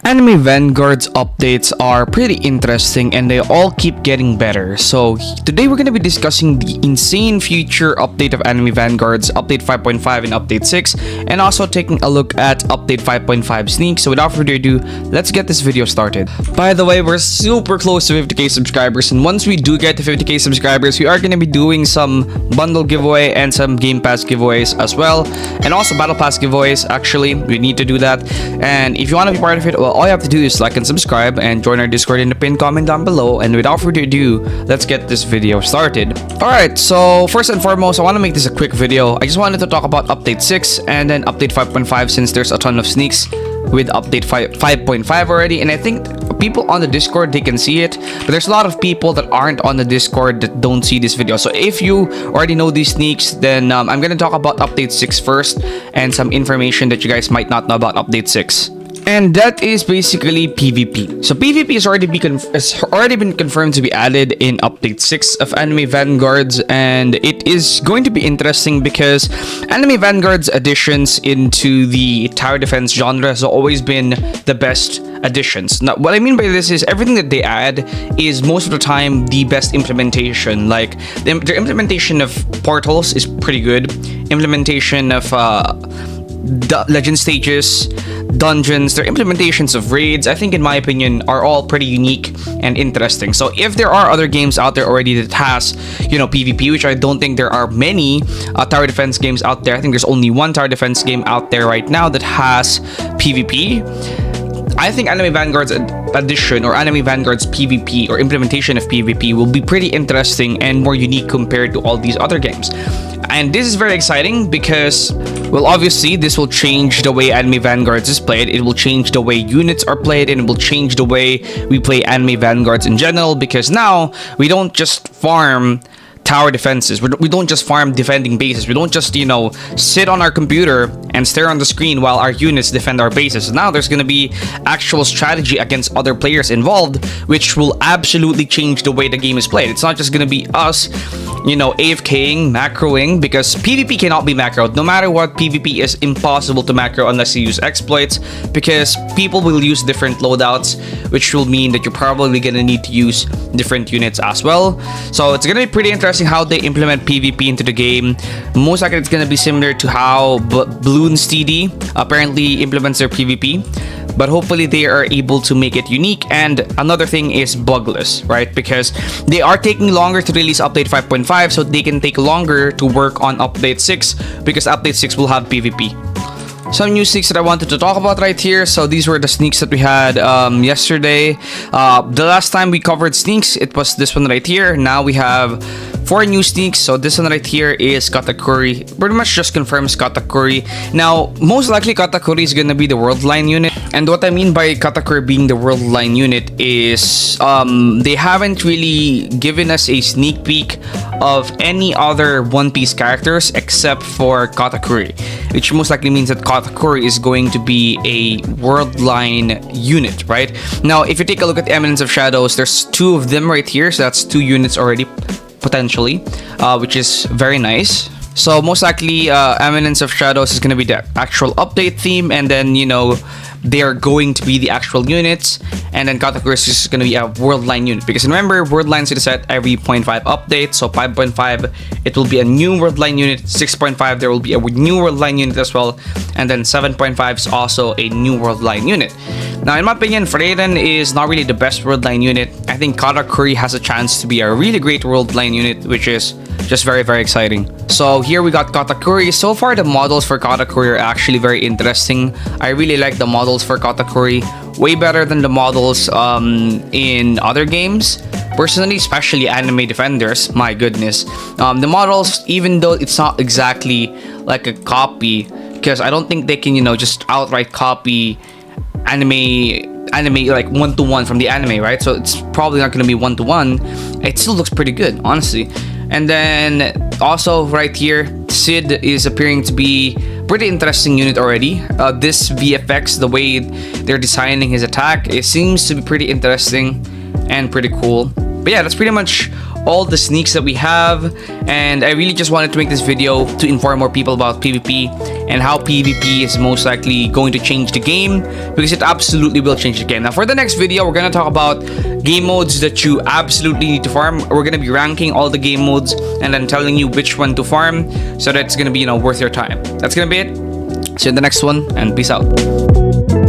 Anime Vanguards updates are pretty interesting and they all keep getting better. So today we're going to be discussing the insane future update of Anime Vanguards, update 5.5 and update 6, and also taking a look at update 5.5 sneak. So without further ado, let's get this video started. By the way, we're super close to 50k subscribers, and once we do get to 50k subscribers, we are going to be doing some bundle giveaway and some Game Pass giveaways as well, and also Battle Pass giveaways. Actually, we need to do that, and if you want to be part of it, well, all you have to do is like and subscribe and join our Discord in the pinned comment down below. And without further ado, let's get this video started. Alright, so first and foremost, I want to make this a quick video. I just wanted to talk about update 6 and then update 5.5 since there's a ton of sneaks with update 5.5 already, and I think people on the Discord, they can see it, but there's a lot of people that aren't on the Discord that don't see this video. So if you already know these sneaks, then I'm gonna talk about update 6 first and some information that you guys might not know about update 6. And that is basically PvP. So PvP has already been confirmed to be added in update 6 of Anime Vanguards, and it is going to be interesting because Anime Vanguards additions into the tower defense genre has always been the best additions. Now, what I mean by this is everything that they add is most of the time the best implementation. Like their implementation of portals is pretty good. Implementation of legend stages, dungeons, their implementations of raids, I think in my opinion are all pretty unique and interesting. So if there are other games out there already that has, PvP, which I don't think there are many tower defense games out there. I think there's only one tower defense game out there right now that has PvP. I think Anime Vanguard's addition or Anime Vanguard's PvP or implementation of PvP will be pretty interesting and more unique compared to all these other games. And this is very exciting because, well, obviously this will change the way Anime Vanguards is played. It will change the way units are played, and it will change the way we play Anime Vanguards in general, because now we don't just farm tower defenses. We don't just farm defending bases. We don't just, sit on our computer and stare on the screen while our units defend our bases. Now there's going to be actual strategy against other players involved, which will absolutely change the way the game is played. It's not just going to be us, AFKing, macroing, because PvP cannot be macroed. No matter what, PvP is impossible to macro unless you use exploits, because people will use different loadouts, which will mean that you're probably going to need to use different units as well. So it's going to be pretty interesting how they implement PvP into the game. Most likely it's going to be similar to how Bloons TD apparently implements their PvP, but hopefully they are able to make it unique. And another thing is bugless, right? Because they are taking longer to release update 5.5, so they can take longer to work on update 6, because update 6 will have PvP. Some new sneaks that I wanted to talk about right here. So these were the sneaks that we had yesterday. The last time we covered sneaks, it was this one right here. Now we have 4 new sneaks. So this one right here is Katakuri. Pretty much just confirms Katakuri. Now, most likely Katakuri is gonna be the world line unit. And what I mean by Katakuri being the world line unit is they haven't really given us a sneak peek of any other One Piece characters except for Katakuri, which most likely means that Katakuri is going to be a world line unit, right? Now, if you take a look at the Eminence of Shadows, there's 2 of them right here, so that's 2 units already, potentially, which is very nice. So most likely, Eminence of Shadows is going to be the actual update theme, and then, they are going to be the actual units, and then Katakuri is just going to be a world line unit, because remember, world lines are set every 0.5 update. So 5.5 it will be a new world line unit, 6.5 there will be a new world line unit as well, and then 7.5 is also a new world line unit. Now, in my opinion, Freyren is not really the best world line unit. I think Katakuri has a chance to be a really great world line unit, which is just very, very exciting. So here we got Katakuri. So far, the models for Katakuri are actually very interesting. I really like the models for Katakuri, way better than the models in other games. Personally, especially AnimeDefenders, my goodness. The models, even though it's not exactly like a copy, because I don't think they can, just outright copy anime like 1-to-1 from the anime, right? So it's probably not going to be 1-to-1. It still looks pretty good, honestly. And then also right here, Sid is appearing to be pretty interesting unit already. This VFX, the way they're designing his attack, it seems to be pretty interesting and pretty cool. But yeah, that's pretty much all the sneaks that we have, and I really just wanted to make this video to inform more people about PvP and how PvP is most likely going to change the game, because it absolutely will change the game. Now for the next video, we're gonna talk about game modes that you absolutely need to farm. We're gonna be ranking all the game modes and then telling you which one to farm, so that it's gonna be, worth your time. That's gonna be it. See you in the next one, and peace out.